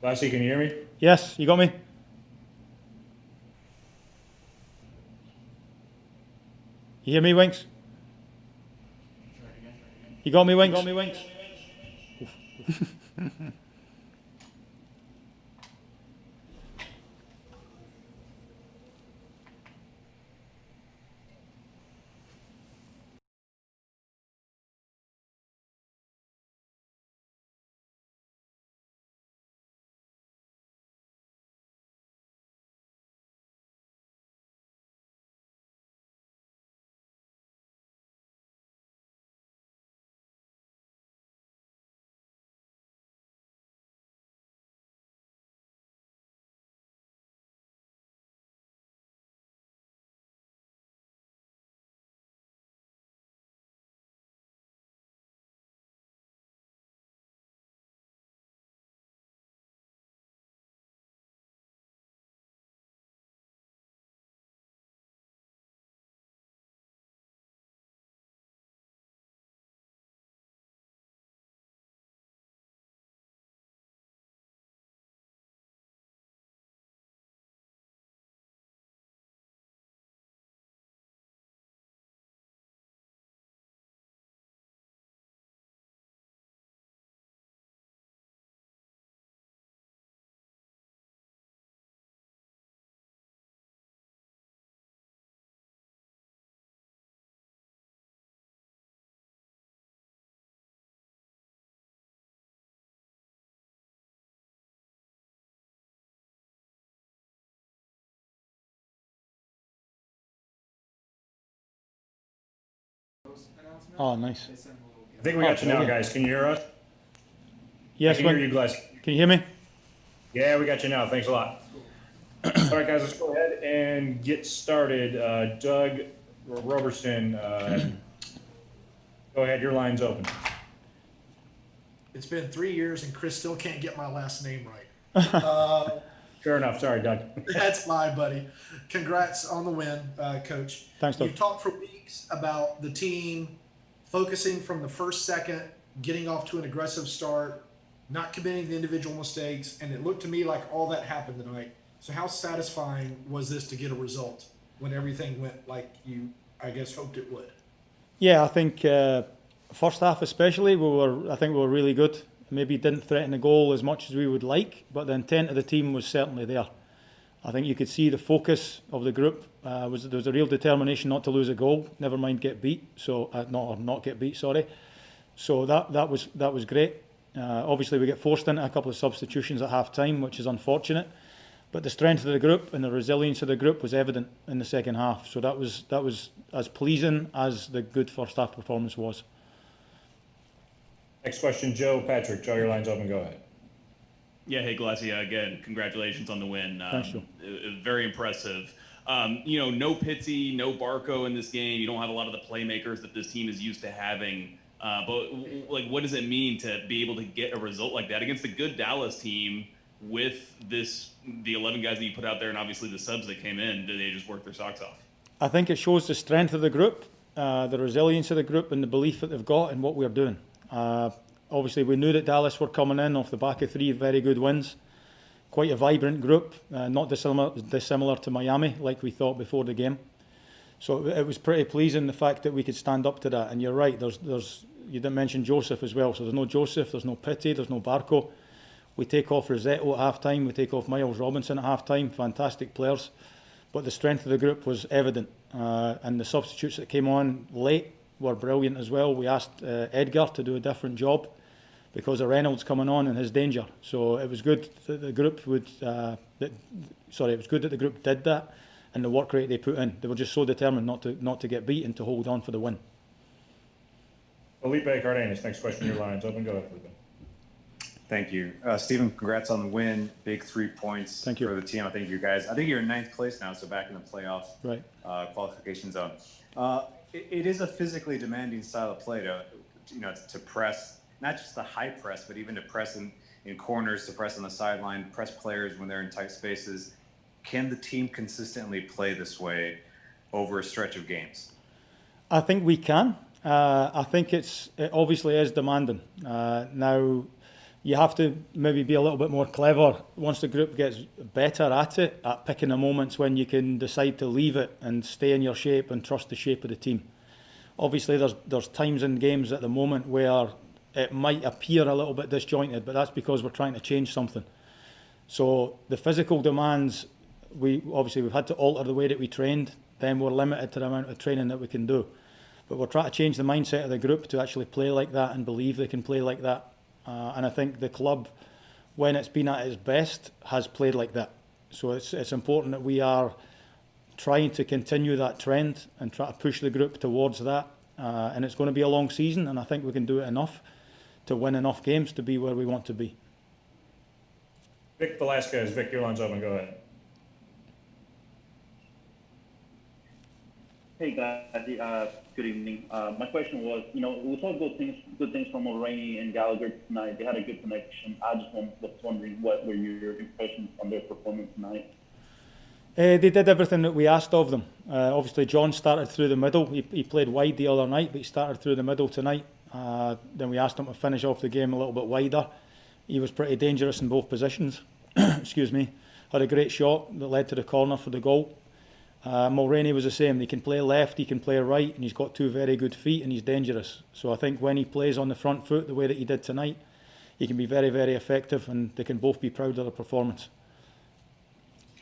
Lassie, can you hear me? Yes, you got me? You hear me, Winks? You got me, Winks? Oh, nice. I think we got you now, guys. Can you hear us? Yes, I can hear you, Glass. Can you hear me? Yeah, we got you now. Thanks a lot. All right, guys, let's go ahead and get started. Doug Roberson, go ahead. Your line's open. It's been 3 years and Chris still can't get my last name right. Fair enough. Sorry, Doug. That's fine, buddy. Congrats on the win, Coach. Thanks, Doug. You've talked for weeks about the team focusing from the first second, getting off to an aggressive start, not committing the individual mistakes, and it looked to me like all that happened tonight. So how satisfying was this to get a result when everything went like you, I guess, hoped it would? Yeah, I think first half especially, I think we were really good. Maybe didn't threaten the goal as much as we would like, but the intent of the team was certainly there. I think you could see the focus of the group there was a real determination not to lose a goal, never mind get beat. So not get beat, sorry. So that was great. Obviously, we get forced into a couple of substitutions at half time, which is unfortunate. But the strength of the group and the resilience of the group was evident in the second half. So that was as pleasing as the good first half performance was. Next question, Joe Patrick. Joe, your line's open. Go ahead. Yeah, hey, Glassy, again, congratulations on the win. Thanks, Joe. It was very impressive. No Pitsy, no Barco in this game. You don't have a lot of the playmakers that this team is used to having. But what does it mean to be able to get a result like that against a good Dallas team with the 11 guys that you put out there and obviously the subs that came in? Did they just work their socks off? I think it shows the strength of the group, the resilience of the group, and the belief that they've got in what we're doing. Obviously, we knew that Dallas were coming in off the back of 3 very good wins. Quite a vibrant group, not dissimilar to Miami, like we thought before the game. So it was pretty pleasing, the fact that we could stand up to that. And you're right, you didn't mention Joseph as well. So there's no Joseph, there's no Pitti, there's no Barco. We take off Rossetto at half-time, we take off Miles Robinson at half-time, fantastic players. But the strength of the group was evident. And the substitutes that came on late were brilliant as well. We asked Edgar to do a different job because of Reynolds coming on and his danger. So it was good that the group did that, and the work rate they put in. They were just so determined not to get beat and to hold on for the win. Felipe Cardenas, next question. Your line's open. Go ahead, Felipe. Thank you. Stephen, congrats on the win. Big 3 points Thank you. for the team. I think you're in 9th place now, so back in the playoff Right. qualification zone. It is a physically demanding style of play to press, not just the high press, but even to press in corners, to press on the sideline, press players when they're in tight spaces. Can the team consistently play this way over a stretch of games? I think we can. I think it obviously is demanding. Now, you have to maybe be a little bit more clever once the group gets better at it, at picking the moments when you can decide to leave it and stay in your shape and trust the shape of the team. Obviously, there's times in games at the moment where it might appear a little bit disjointed, but that's because we're trying to change something. So the physical demands, we've had to alter the way that we trained. Then we're limited to the amount of training that we can do. But we're trying to change the mindset of the group to actually play like that and believe they can play like that. And I think the club, when it's been at its best, has played like that. So it's important that we are trying to continue that trend and try to push the group towards that. And it's going to be a long season, and I think we can do it enough to win enough games to be where we want to be. Vic Velasquez, Vic, your line's open. Go ahead. Hey guys, good evening. My question was, we saw good things from Mulroney and Gallagher tonight. They had a good connection. I just was wondering, what were your impressions on their performance tonight? They did everything that we asked of them. Obviously, John started through the middle. He played wide the other night, but he started through the middle tonight. Then we asked him to finish off the game a little bit wider. He was pretty dangerous in both positions. Excuse me. Had a great shot that led to the corner for the goal. Mulroney was the same. He can play left, he can play right, and he's got two very good feet, and he's dangerous. So I think when he plays on the front foot the way that he did tonight, he can be very, very effective, and they can both be proud of their performance.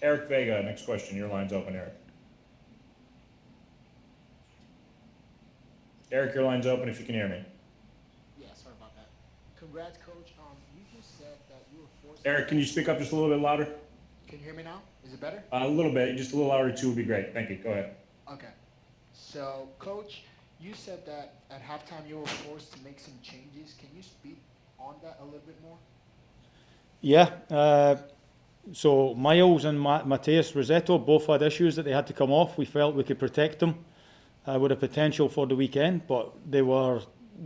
Eric Vega, next question. Your line's open, Eric. Eric, your line's open if you can hear me. Yeah, sorry about that. Congrats, Coach. You just said that you were forced. Eric, can you speak up just a little bit louder? Can you hear me now? Is it better? A little bit. Just a little louder too would be great. Thank you. Go ahead. Okay. So, Coach, you said that at halftime you were forced to make some changes. Can you speak on that a little bit more? Yeah. So Miles and Mateus Rossetto both had issues that they had to come off. We felt we could protect them with a potential for the weekend, but they were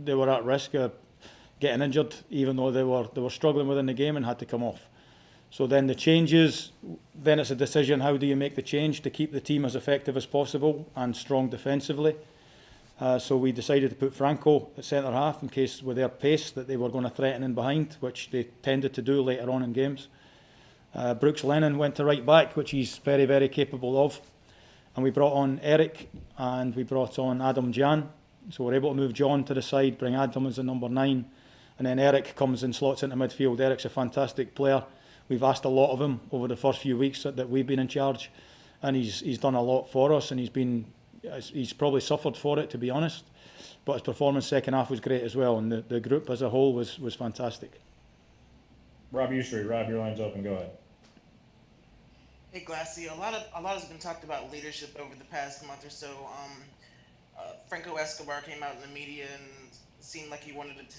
at risk of getting injured, even though they were struggling within the game and had to come off. So then the changes, then it's a decision, how do you make the change to keep the team as effective as possible and strong defensively. So we decided to put Franco at centre half in case with their pace that they were going to threaten in behind, which they tended to do later on in games. Brooks Lennon went to right back, which he's very, very capable of. And we brought on Eric and we brought on Adam Jan. So we're able to move John to the side, bring Adam as the number 9. And then Eric comes and slots into midfield. Eric's a fantastic player. We've asked a lot of him over the first few weeks that we've been in charge. And he's done a lot for us, and he's probably suffered for it, to be honest. But his performance second half was great as well, and the group as a whole was fantastic. Rob Ussery. Rob, your line's open. Go ahead. Hey Glassy, a lot has been talked about leadership over the past month or so. Franco Escobar came out in the media and seemed like he wanted to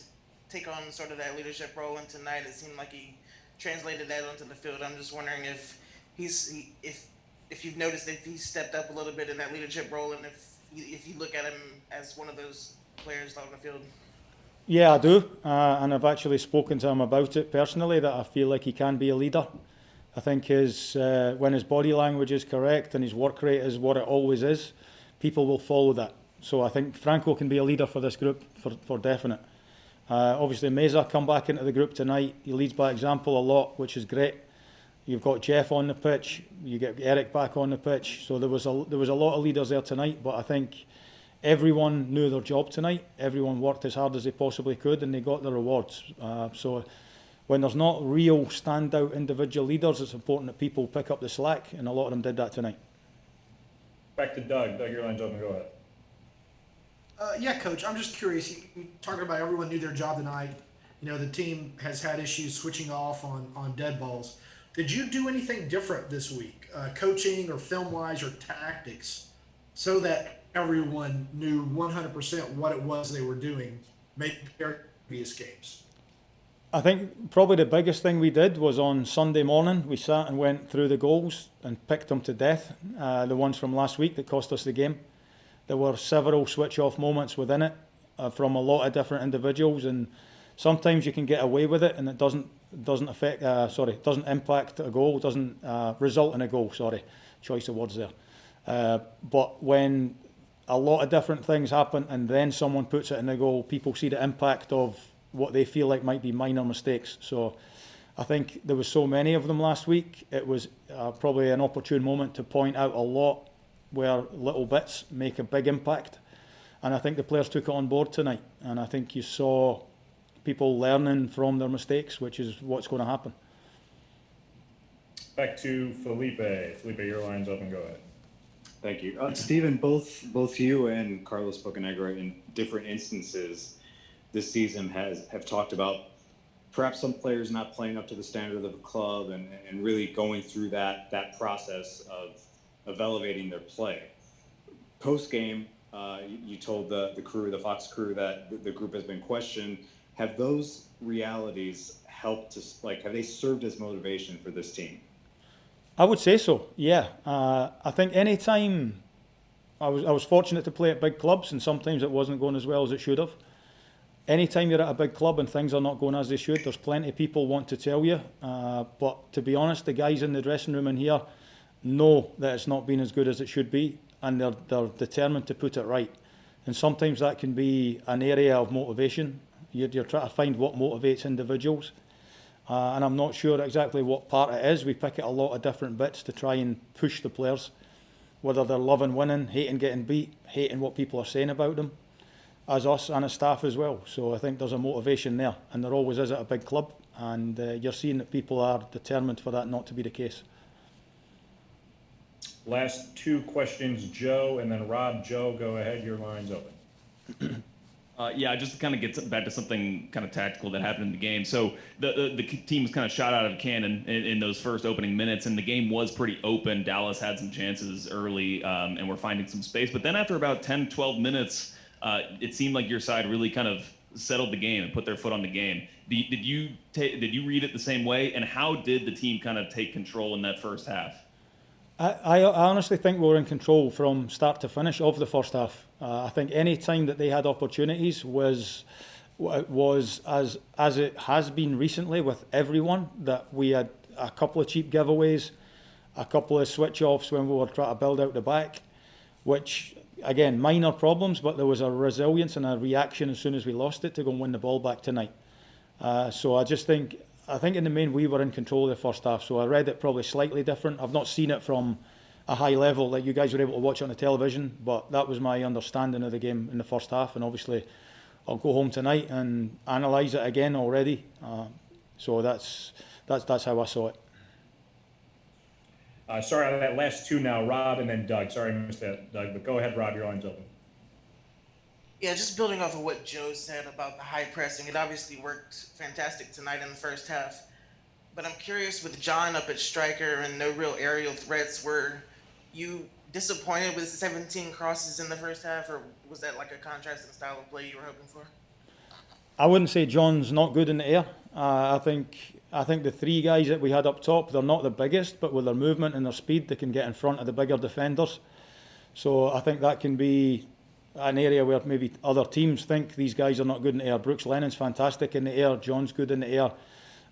take on sort of that leadership role, and tonight it seemed like he translated that onto the field. I'm just wondering if you've noticed if he stepped up a little bit in that leadership role, and if you look at him as one of those players on the field. Yeah, I do, and I've actually spoken to him about it personally, that I feel like he can be a leader. I think when his body language is correct and his work rate is what it always is, people will follow that. So I think Franco can be a leader for this group for definite. Obviously, Meza come back into the group tonight. He leads by example a lot, which is great. You've got Jeff on the pitch. You get Eric back on the pitch. So there was a lot of leaders there tonight. But I think everyone knew their job tonight. Everyone worked as hard as they possibly could, and they got the rewards. So when there's not real standout individual leaders, it's important that people pick up the slack, and a lot of them did that tonight. Back to Doug. Doug, your line's open. Go ahead. Yeah, Coach, I'm just curious. You talking about everyone knew their job tonight. The team has had issues switching off on dead balls. Did you do anything different this week, coaching or film-wise or tactics, so that everyone knew 100% what it was they were doing, maybe compared to previous games? I think probably the biggest thing we did was on Sunday morning, we sat and went through the goals and picked them to death, the ones from last week that cost us the game. There were several switch-off moments within it from a lot of different individuals, and sometimes you can get away with it and it doesn't impact a goal, doesn't result in a goal, choice of words there. But when a lot of different things happen, and then someone puts it in the goal, people see the impact of what they feel like might be minor mistakes. So I think there was so many of them last week, it was probably an opportune moment to point out a lot where little bits make a big impact. And I think the players took it on board tonight. And I think you saw people learning from their mistakes, which is what's going to happen. Back to Felipe. Felipe, your line's up and go ahead. Thank you. Stephen, both you and Carlos Bocanegra in different instances this season have talked about perhaps some players not playing up to the standard of the club and really going through that process of elevating their play. Post-game, you told the crew, the Fox crew, that the group has been questioned. Have those realities helped to, have they served as motivation for this team? I would say so, yeah. I think any time I was fortunate to play at big clubs, and sometimes it wasn't going as well as it should have. Anytime you're at a big club and things are not going as they should, there's plenty of people want to tell you. But to be honest, the guys in the dressing room in here know that it's not been as good as it should be, and they're determined to put it right. And sometimes that can be an area of motivation. You're trying to find what motivates individuals. And I'm not sure exactly what part it is. We pick at a lot of different bits to try and push the players, whether they're loving winning, hating getting beat, hating what people are saying about them, as us and as staff as well. So I think there's a motivation there, and there always is at a big club, and you're seeing that people are determined for that not to be the case. Last two questions, Joe, and then Rob. Joe, go ahead. Your line's open. Yeah, just to kind of get back to something kind of tactical that happened in the game. So the team was kind of shot out of a cannon in those first opening minutes, and the game was pretty open. Dallas had some chances early, and we're finding some space. But then after about 10, 12 minutes, it seemed like your side really kind of settled the game and put their foot on the game. Did you read it the same way? And how did the team kind of take control in that first half? I honestly think we were in control from start to finish of the first half. I think any time that they had opportunities was as it has been recently with everyone, that we had a couple of cheap giveaways, a couple of switch-offs when we were trying to build out the back, which, again, minor problems, but there was a resilience and a reaction as soon as we lost it to go and win the ball back tonight. So I think in the main we were in control of the first half, so I read it probably slightly different. I've not seen it from a high level like you guys were able to watch on the television, but that was my understanding of the game in the first half, and obviously I'll go home tonight and analyse it again already. So that's how I saw it. Sorry, that last two now, Rob and then Doug. Sorry I missed that, Doug, but go ahead, Rob, your line's open. Yeah, just building off of what Joe said about the high pressing, it obviously worked fantastic tonight in the first half. But I'm curious, with John up at striker and no real aerial threats, were you disappointed with 17 crosses in the first half, or was that like a contrasting style of play you were hoping for? I wouldn't say John's not good in the air. I think the three guys that we had up top, they're not the biggest, but with their movement and their speed, they can get in front of the bigger defenders. So I think that can be an area where maybe other teams think these guys are not good in the air. Brooks Lennon's fantastic in the air, John's good in the air,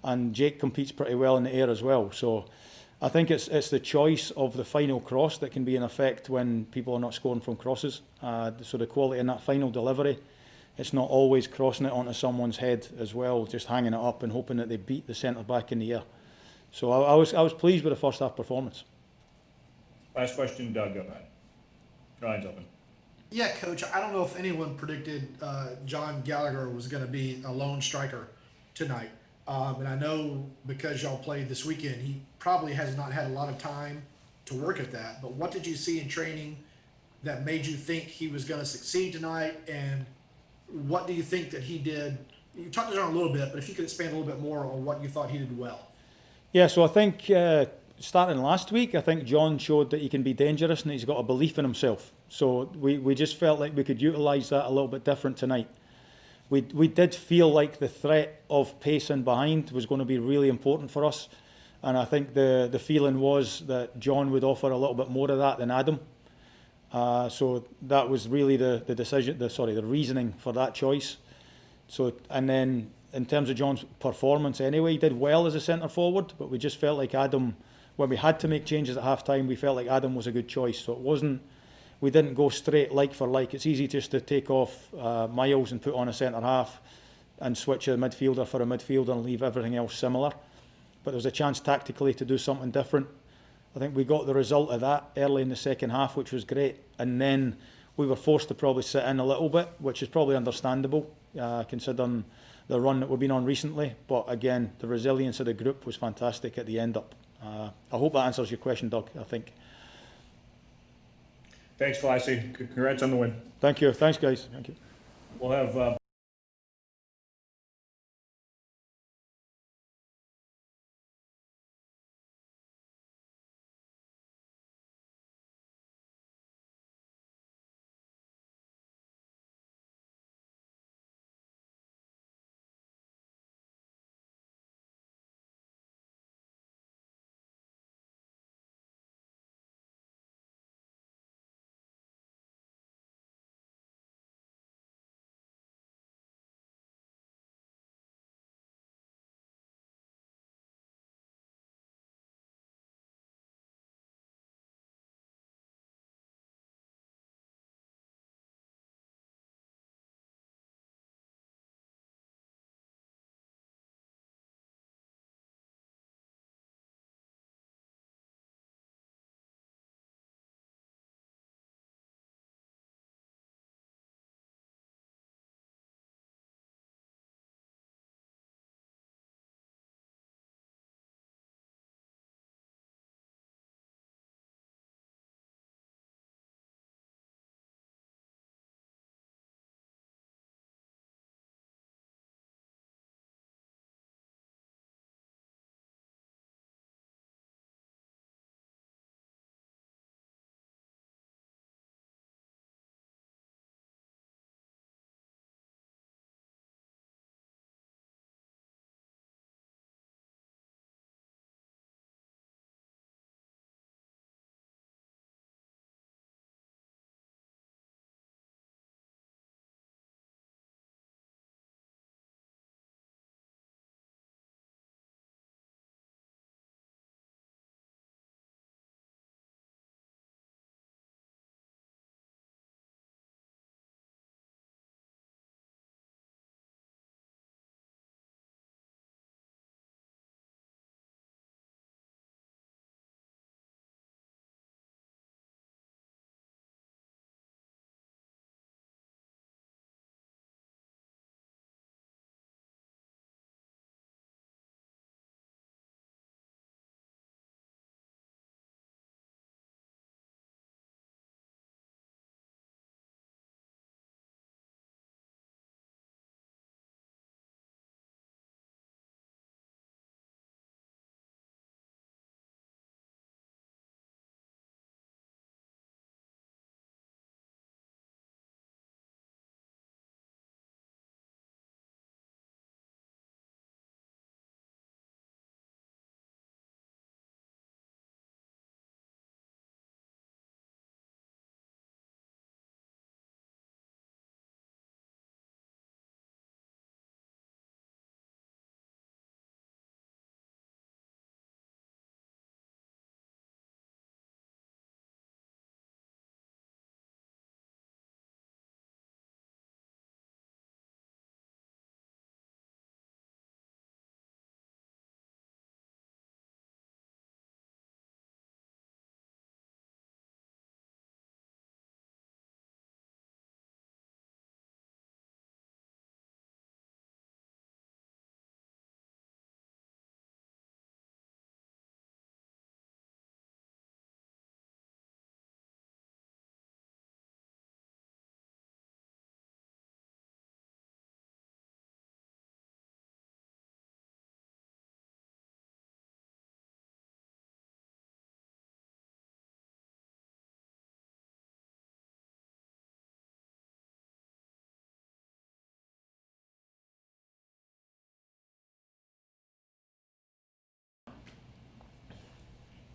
and Jake competes pretty well in the air as well. So I think it's the choice of the final cross that can be in effect when people are not scoring from crosses. So the quality in that final delivery, it's not always crossing it onto someone's head as well, just hanging it up and hoping that they beat the centre back in the air. So I was pleased with the first half performance. Last question, Doug, go ahead. Your line's open. Yeah, Coach, I don't know if anyone predicted John Gallagher was going to be a lone striker tonight. And I know because y'all played this weekend, he probably has not had a lot of time to work at that. But what did you see in training that made you think he was going to succeed tonight? And what do you think that he did? You talked about it a little bit, but if you could expand a little bit more on what you thought he did well. Yeah, so I think starting last week, I think John showed that he can be dangerous and he's got a belief in himself. So we just felt like we could utilise that a little bit different tonight. We did feel like the threat of pace in behind was going to be really important for us. And I think the feeling was that John would offer a little bit more of that than Adam. So that was really the reasoning for that choice. So, and then in terms of John's performance anyway, he did well as a centre forward, but we just felt like Adam, when we had to make changes at half time, we felt like Adam was a good choice. So it we didn't go straight like for like. It's easy just to take off Miles and put on a centre half and switch a midfielder for a midfielder and leave everything else similar. But there was a chance tactically to do something different. I think we got the result of that early in the second half, which was great. And then we were forced to probably sit in a little bit, which is probably understandable, considering the run that we've been on recently. But again, the resilience of the group was fantastic at the end up. I hope that answers your question, Doug, I think. Thanks, Glassy. Congrats on the win. Thank you. Thanks, guys. Thank you. We'll have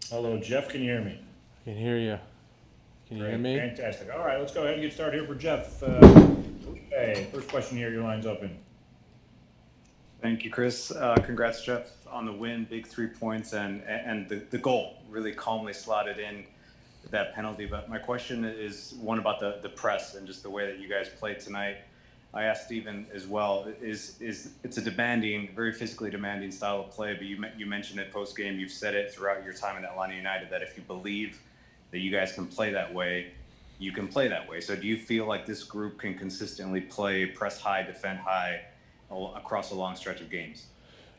hello, Jeff. Can you hear me? I can hear you. Can you hear me? Fantastic. All right, let's go ahead and get started here for Jeff. Okay, first question here. Your line's open. Thank you, Chris. Congrats, Jeff, on the win. Big 3 points and the goal really calmly slotted in. that penalty. But my question is one about the press and just the way that you guys played tonight. I asked Steven as well. It's a demanding, very physically demanding style of play, but you mentioned it post game. You've said it throughout your time in Atlanta United that if you believe that you guys can play that way, you can play that way. So do you feel like this group can consistently play press high, defend high across a long stretch of games?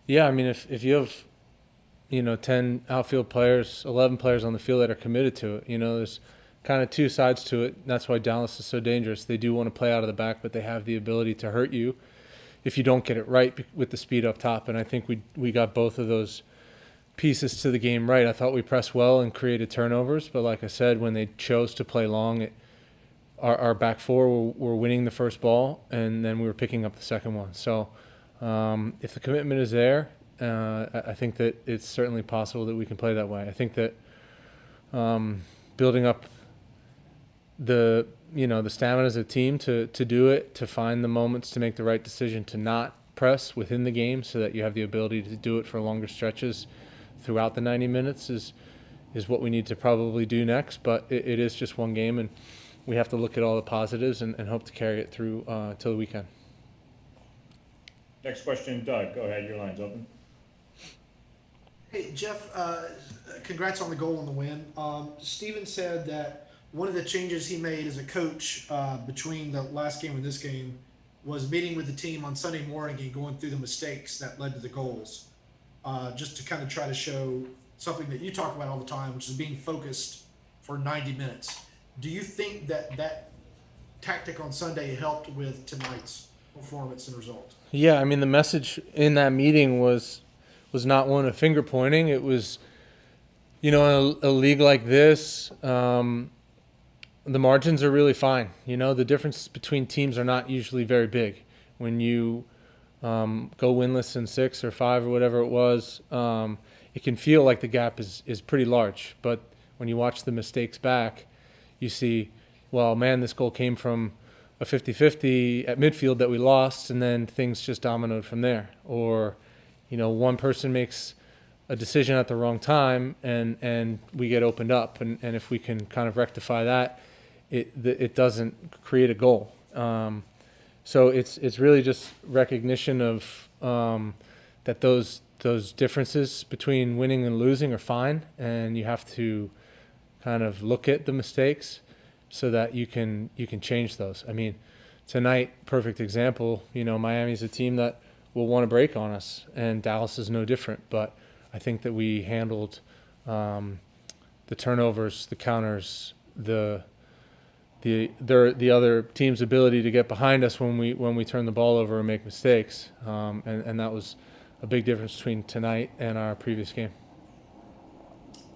Yeah, I mean, if you have, 10 outfield players, 11 players on the field that are committed to it, there's kind of two sides to it. That's why Dallas is so dangerous. They do want to play out of the back, but they have the ability to hurt you if you don't get it right with the speed up top. And I think we got both of those pieces to the game right. I thought we pressed well and created turnovers, but like I said, when they chose to play long, our back four were winning the first ball, and then we were picking up the second one. So if the commitment is there, I think that it's certainly possible that we can play that way. I think that building up the stamina as a team to do it, to find the moments to make the right decision to not press within the game so that you have the ability to do it for longer stretches throughout the 90 minutes is what we need to probably do next. But it is just one game, and we have to look at all the positives and hope to carry it through till the weekend. Next question, Doug. Go ahead. Your line's open. Hey, Jeff, congrats on the goal and the win. Steven said that one of the changes he made as a coach between the last game and this game was meeting with the team on Sunday morning and going through the mistakes that led to the goals, just to kind of try to show something that you talk about all the time, which is being focused for 90 minutes. Do you think that tactic on Sunday helped with tonight's performance and result? Yeah, I mean, the message in that meeting was not one of finger pointing. It was, a league like this, the margins are really fine. The difference between teams are not usually very big. When you go winless in 6 or 5 or whatever it was, it can feel like the gap is pretty large. But when you watch the mistakes back, you see, well, man, this goal came from a 50-50 at midfield that we lost, and then things just dominoed from there. Or, one person makes a decision at the wrong time and we get opened up. And if we can kind of rectify that, it doesn't create a goal. So it's really just recognition of that those differences between winning and losing are fine, and you have to kind of look at the mistakes so that you can change those. I mean, tonight, perfect example. Miami's a team that will want to break on us, and Dallas is no different. But I think that we handled the turnovers, the counters, the other team's ability to get behind us when we turn the ball over and make mistakes, and that was a big difference between tonight and our previous game.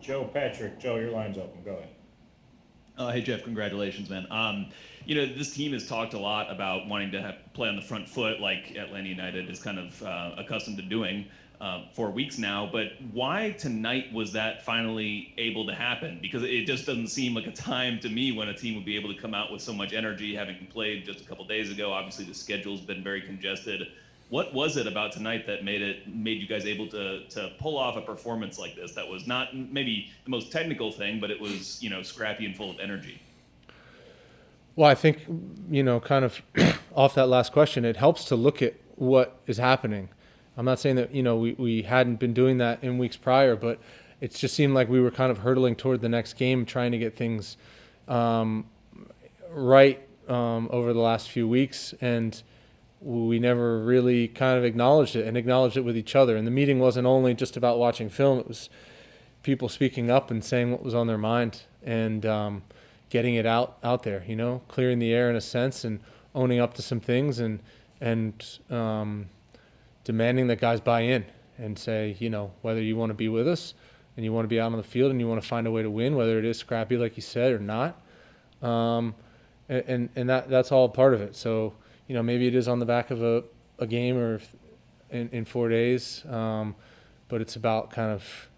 Joe Patrick. Joe, your line's open. Go ahead. Hey, Jeff, congratulations, man. This team has talked a lot about wanting to play on the front foot like Atlanta United is kind of accustomed to doing for weeks now. But why tonight was that finally able to happen? Because it just doesn't seem like a time to me when a team would be able to come out with so much energy, having played just a couple days ago. Obviously, the schedule's been very congested. What was it about tonight that made you guys able to pull off a performance like this that was not maybe the most technical thing, but it was, scrappy and full of energy? Well, I think, kind of off that last question, it helps to look at what is happening. I'm not saying that, we hadn't been doing that in weeks prior, but it just seemed like we were kind of hurtling toward the next game, trying to get things right over the last few weeks. And we never really kind of acknowledged it with each other. And the meeting wasn't only just about watching film. It was people speaking up and saying what was on their mind and getting it out there, clearing the air in a sense and owning up to some things and demanding that guys buy in and say, whether you want to be with us and you want to be out on the field and you want to find a way to win, whether it is scrappy, like you said, or not. And that's all part of it. So, maybe it is on the back of a game or in 4 days, but it's about kind of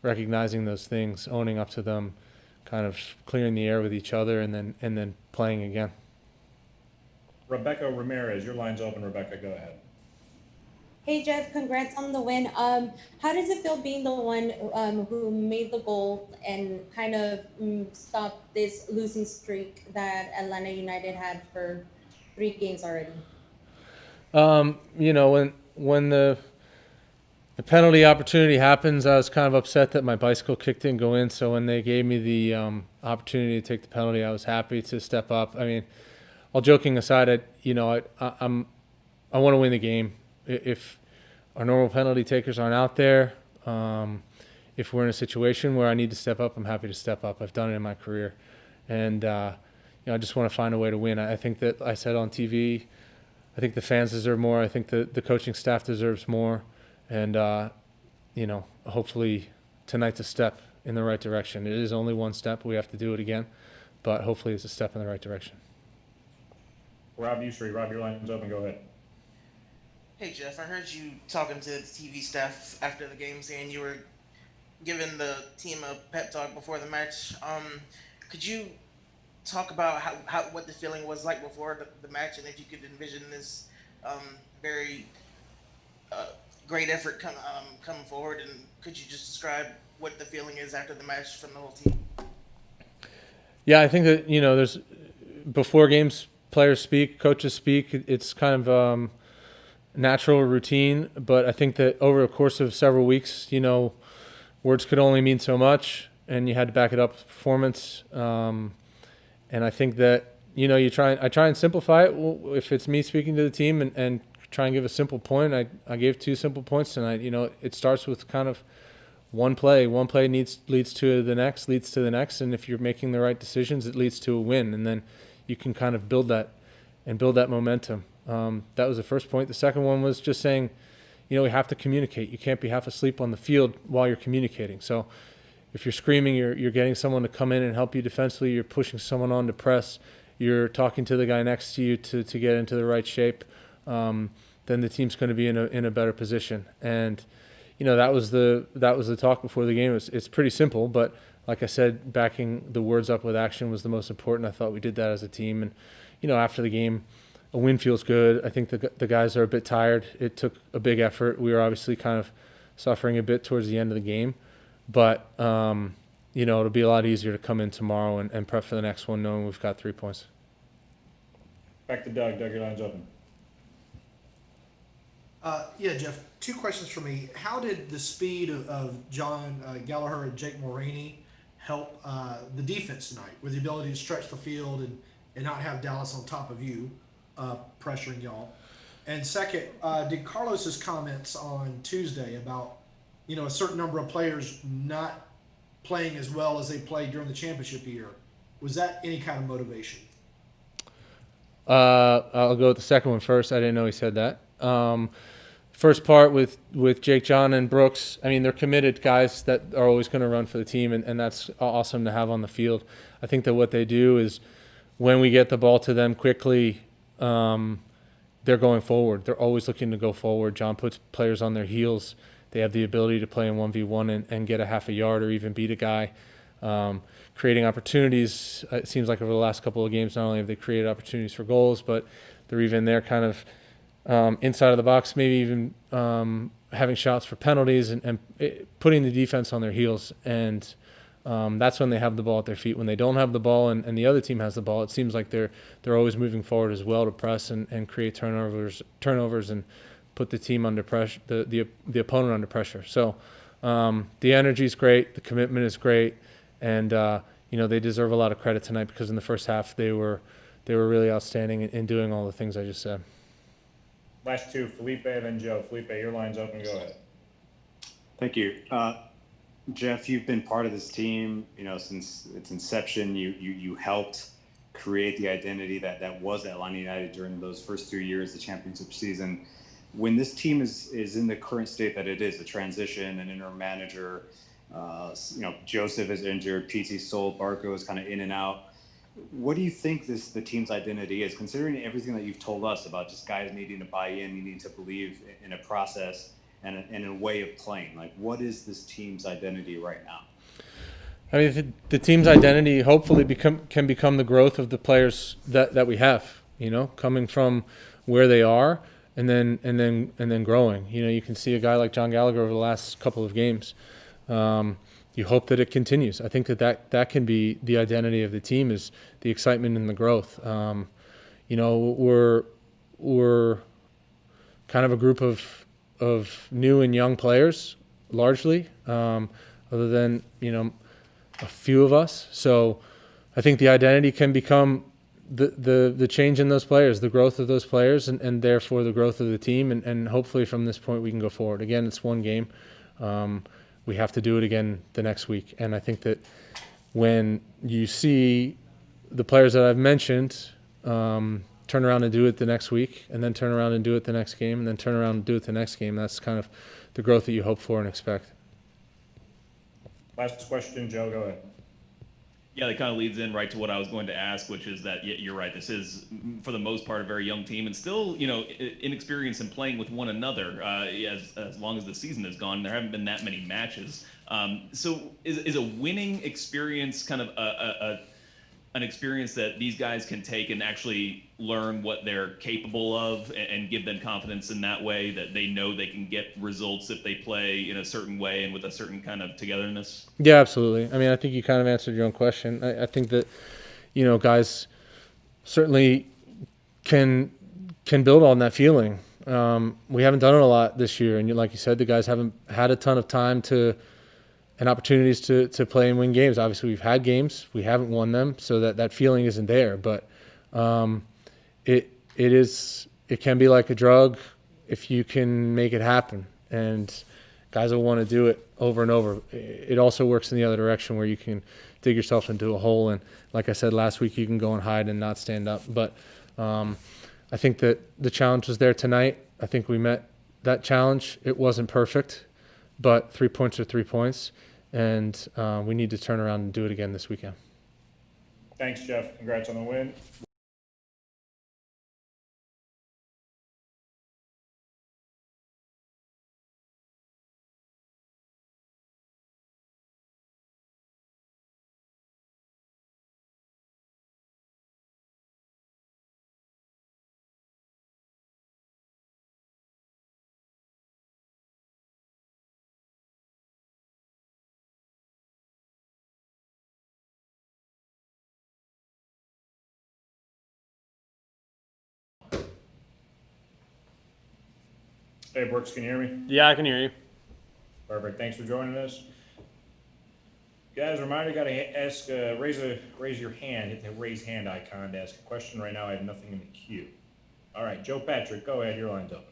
recognizing those things, owning up to them, kind of clearing the air with each other, and then playing again. Rebecca Ramirez, your line's open. Rebecca, go ahead. Hey Jeff, congrats on the win. How does it feel being the one who made the goal and kind of stopped this losing streak that Atlanta United had for 3 games already? You know, when the penalty opportunity happens, I was kind of upset that my bicycle kick didn't go in. So when they gave me the opportunity to take the penalty, I was happy to step up. I mean, all joking aside, I want to win the game. If our normal penalty takers aren't out there, if we're in a situation where I need to step up, I'm happy to step up. I've done it in my career, and I just want to find a way to win. I think that I said on TV, I think the fans deserve more. I think the coaching staff deserves more, and hopefully tonight's a step in the right direction. It is only one step. We have to do it again, but hopefully it's a step in the right direction. Rob Usry, Rob, your line's open. Go ahead. Hey Jeff, I heard you talking to the TV staff after the game, saying you were giving the team a pep talk before the match. Could you talk about how what the feeling was like before the match, and if you could envision this very great effort coming forward, and could you just describe what the feeling is after the match from the whole team? Yeah, I think that there's before games, players speak, coaches speak. It's kind of natural routine, but I think that over the course of several weeks, words could only mean so much, and you had to back it up with performance. And I think that I try and simplify it. If it's me speaking to the team and try and give a simple point, I gave 2 simple points tonight. It starts with kind of one play. One play leads to the next, and if you're making the right decisions, it leads to a win, and then you can kind of build that momentum. That was the first point. The second one was just saying, we have to communicate. You can't be half asleep on the field while you're communicating. So if you're screaming, you're getting someone to come in and help you defensively, you're pushing someone on to press, you're talking to the guy next to you to get into the right shape, then the team's going to be in a better position. And that was the talk before the game. It's pretty simple, but like I said, backing the words up with action was the most important. I thought we did that as a team. And after the game, a win feels good. I think the guys are a bit tired. It took a big effort. We were obviously kind of suffering a bit towards the end of the game, but it'll be a lot easier to come in tomorrow and prep for the next one, knowing we've got 3 points. Back to Doug. Doug, your line's open. Yeah, Jeff, 2 questions for me. How did the speed of John Gallagher and Jake Mulroney help the defense tonight with the ability to stretch the field and not have Dallas on top of you, pressuring y'all? And second, did Carlos's comments on Tuesday about, a certain number of players not playing as well as they played during the championship year, was that any kind of motivation? I'll go with the second one first. I didn't know he said that. First part with Jake, John, and Brooks, I mean, they're committed guys that are always going to run for the team, and that's awesome to have on the field. I think that what they do is when we get the ball to them quickly, they're going forward. They're always looking to go forward. John puts players on their heels. They have the ability to play in 1v1 and get a half a yard or even beat a guy. Creating opportunities, it seems like over the last couple of games, not only have they created opportunities for goals, but they're even there kind of inside of the box, maybe even having shots for penalties and putting the defense on their heels. And that's when they have the ball at their feet. When they don't have the ball and the other team has the ball, it seems like they're always moving forward as well to press and create turnovers and put the team under pressure, the opponent under pressure. So the energy is great, the commitment is great, and they deserve a lot of credit tonight because in the first half they were really outstanding in doing all the things I just said. Last 2, Felipe and then Joe. Felipe, your line's open. Go ahead. Thank you. Jeff, you've been part of this team, since its inception. You helped create the identity that was Atlanta United during those first 2 years, the championship season. When this team is in the current state that it is, a transition, an interim manager, Joseph is injured, PT sold, Barco is kind of in and out. What do you think the team's identity is, considering everything that you've told us about just guys needing to buy in, needing to believe in a process and a way of playing? Like, what is this team's identity right now? I mean, the team's identity hopefully can become the growth of the players that we have, coming from where they are then growing. You know, you can see a guy like John Gallagher over the last couple of games. You hope that it continues. I think that can be the identity of the team, is the excitement and the growth. You know, we're kind of a group of new and young players, largely, other than, you know, a few of us. So I think the identity can become the change in those players, the growth of those players, and therefore the growth of the team. And hopefully from this point we can go forward. Again, it's one game. We have to do it again the next week. And I think that when you see the players that I've mentioned turn around and do it the next week, and then turn around and do it the next game, and then turn around and do it the next game, that's kind of the growth that you hope for and expect. Last question, Joe, go ahead. Yeah, that kind of leads in right to what I was going to ask, which is that you're right. This is, for the most part, a very young team, and still, you know, inexperienced in playing with one another. As long as the season has gone, there haven't been that many matches. So, is a winning experience kind of an experience that these guys can take and actually learn what they're capable of, and give them confidence in that way, that they know they can get results if they play in a certain way and with a certain kind of togetherness? Yeah, absolutely. I mean, I think you kind of answered your own question. I think that, you know, guys certainly can build on that feeling. We haven't done it a lot this year, and like you said, the guys haven't had a ton of time and opportunities to play and win games. Obviously, we've had games, we haven't won them, so that feeling isn't there. But it can be like a drug if you can make it happen, and guys will want to do it over and over. It also works in the other direction, where you can dig yourself into a hole, and like I said last week, you can go and hide and not stand up. But I think that the challenge was there tonight. I think we met that challenge. It wasn't perfect, but 3 points are 3 points, and we need to turn around and do it again this weekend. Thanks, Jeff. Congrats on the win. Hey, Brooks, can you hear me? Yeah, I can hear you. Perfect. Thanks for joining us. Guys, reminder, got to ask, raise your hand, hit the raise hand icon to ask a question. Right now, I have nothing in the queue. All right, Joe Patrick, go ahead. Your line's open.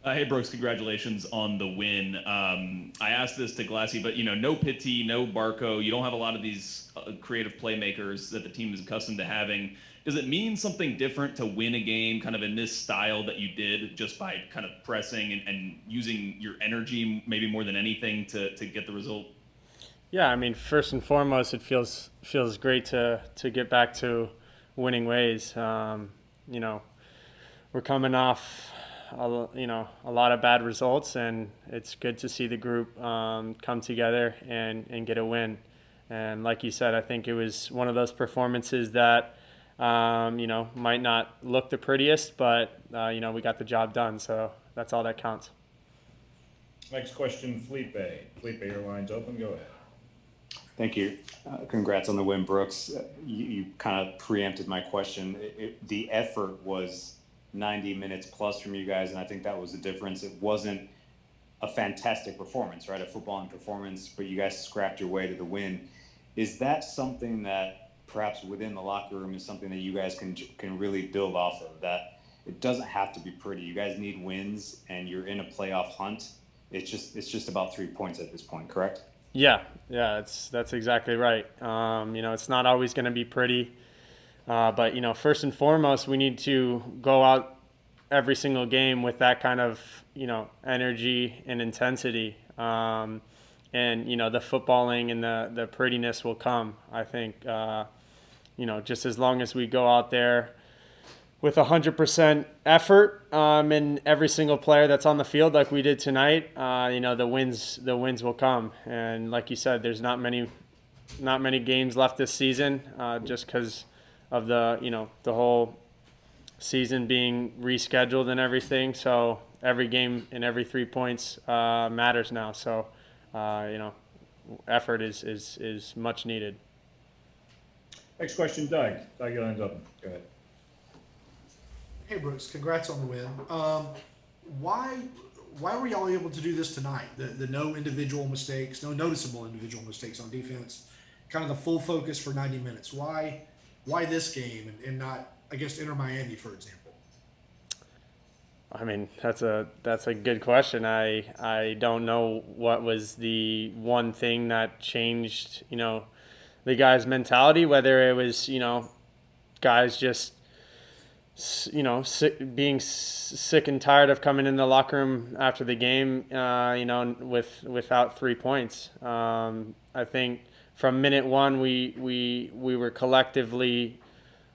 Hey, Brooks, congratulations on the win. I asked this to Glassy, but, you know, no Pitti, no Barco. You don't have a lot of these creative playmakers that the team is accustomed to having. Does it mean something different to win a game kind of in this style that you did, just by kind of pressing and using your energy maybe more than anything to get the result? Yeah, I mean, first and foremost, it feels great to get back to winning ways. You know, we're coming off a lot of bad results, and it's good to see the group come together and get a win. And like you said, I think it was one of those performances that might not look the prettiest, but we got the job done, so that's all that counts. Next question, Felipe. Felipe, your line's open. Go ahead. Thank you. Congrats on the win, Brooks. You kind of preempted my question. The effort was 90 minutes plus from you guys, and I think that was the difference. It wasn't a fantastic performance, right? A footballing performance, but you guys scrapped your way to the win. Is that something that perhaps within the locker room is something that you guys can really build off of? That it doesn't have to be pretty. You guys need wins, and you're in a playoff hunt. It's just about 3 points at this point, correct? Yeah, that's exactly right. It's not always going to be pretty, but first and foremost, we need to go out every single game with that kind of energy and intensity. And the footballing and the prettiness will come. I think just as long as we go out there with 100% effort in every single player that's on the field, like we did tonight, the wins will come. And like you said, there's not many games left this season, just because of the whole season being rescheduled and everything. So every game and every 3 points matters now. So, effort is much needed. Next question, Doug. Doug, your line's open. Go ahead. Hey Brooks, congrats on the win. Why were y'all able to do this tonight? The no individual mistakes, no noticeable individual mistakes on defense, kind of the full focus for 90 minutes. Why this game and not against Inter Miami, for example? I mean, that's a good question. I don't know what was the one thing that changed, the guys' mentality, whether it was, guys just, being sick and tired of coming in the locker room after the game, without 3 points. I think from minute one, we were collectively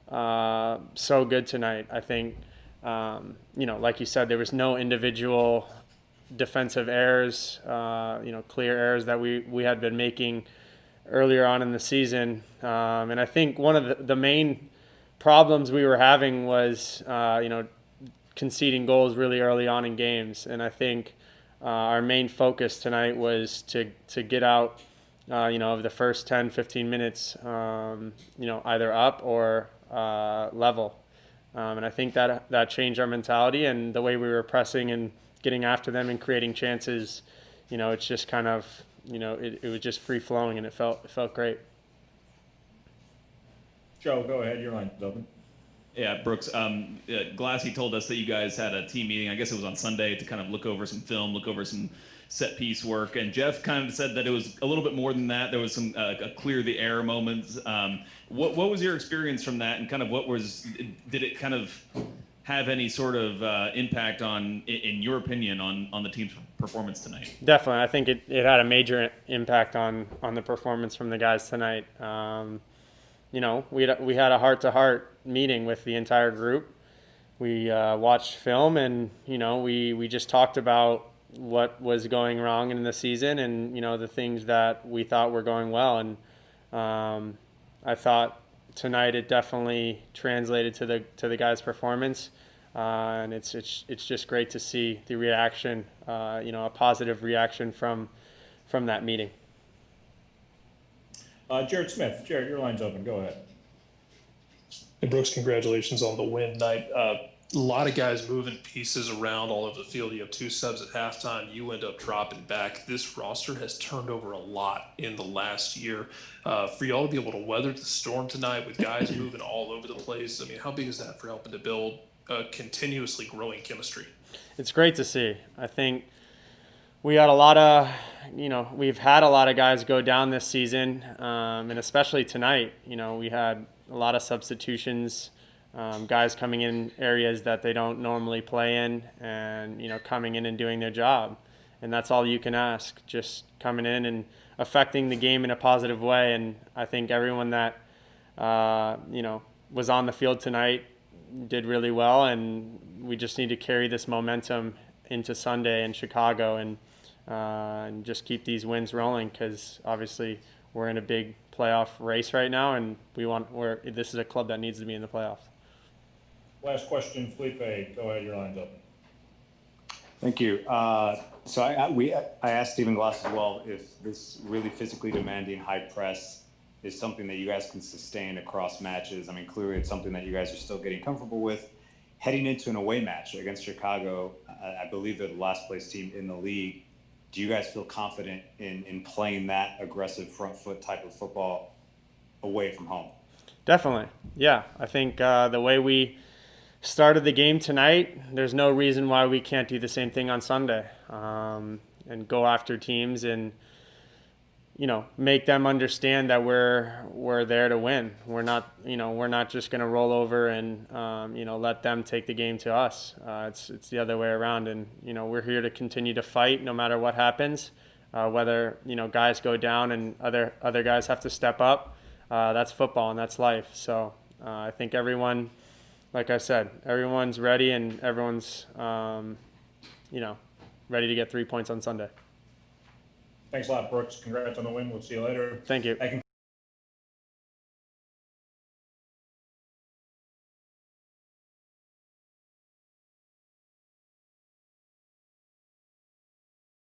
so good tonight. I think, like you said, there was no individual defensive errors, clear errors that we had been making earlier on in the season. And I think one of the main problems we were having was, conceding goals really early on in games. And I think our main focus tonight was to get out, of the first 10, 15 minutes, either up or level. And I think that changed our mentality and the way we were pressing and getting after them and creating chances. It's just kind of, it was just free flowing and it felt great. Joe, go ahead. Your line's open. Yeah, Brooks. Glassy told us that you guys had a team meeting. I guess it was on Sunday to kind of look over some film, look over some set piece work. And Jeff kind of said that it was a little bit more than that. There was some clear the error moments. What was your experience from that, and kind of did it kind of have any sort of impact on, in your opinion, on the team's performance tonight? Definitely, I think it had a major impact on the performance from the guys tonight. We had a heart-to-heart meeting with the entire group. We watched film, and we just talked about what was going wrong in the season, and the things that we thought were going well. And I thought tonight it definitely translated to the guys' performance, and it's just great to see the reaction, a positive reaction from that meeting. Jared Smith. Jared, your line's open. Go ahead. And Brooks, congratulations on the win night. A lot of guys moving pieces around all over the field. You have 2 subs at halftime. You end up dropping back. This roster has turned over a lot in the last year. For y'all to be able to weather the storm tonight with guys moving all over the place, I mean, how big is that for helping to build continuously growing chemistry? It's great to see. I think we had a lot of, we've had a lot of guys go down this season, and especially tonight. We had a lot of substitutions, guys coming in areas that they don't normally play in, and coming in and doing their job. And that's all you can ask, just coming in and affecting the game in a positive way. And I think everyone that was on the field tonight did really well, and we just need to carry this momentum into Sunday in Chicago and just keep these wins rolling, because obviously we're in a big playoff race right now, and this is a club that needs to be in the playoffs. Last question, Felipe. Go ahead. Your line's open. Thank you. So I asked Stephen Glass as well if this really physically demanding high press is something that you guys can sustain across matches. I mean, clearly it's something that you guys are still getting comfortable with. Heading into an away match against Chicago, I believe they're the last place team in the league. Do you guys feel confident in playing that aggressive front foot type of football away from home? Definitely. Yeah. I think the way we started the game tonight, there's no reason why we can't do the same thing on Sunday, and go after teams and make them understand that we're there to win. We're not just going to roll over and let them take the game to us. It's the other way around, and we're here to continue to fight no matter what happens. Whether guys go down and other guys have to step up, that's football and that's life. So I think everyone, like I said, everyone's ready, and everyone's ready to get 3 points on Sunday. Thanks a lot, Brooks. Congrats on the win. We'll see you later. Thank you. That concludes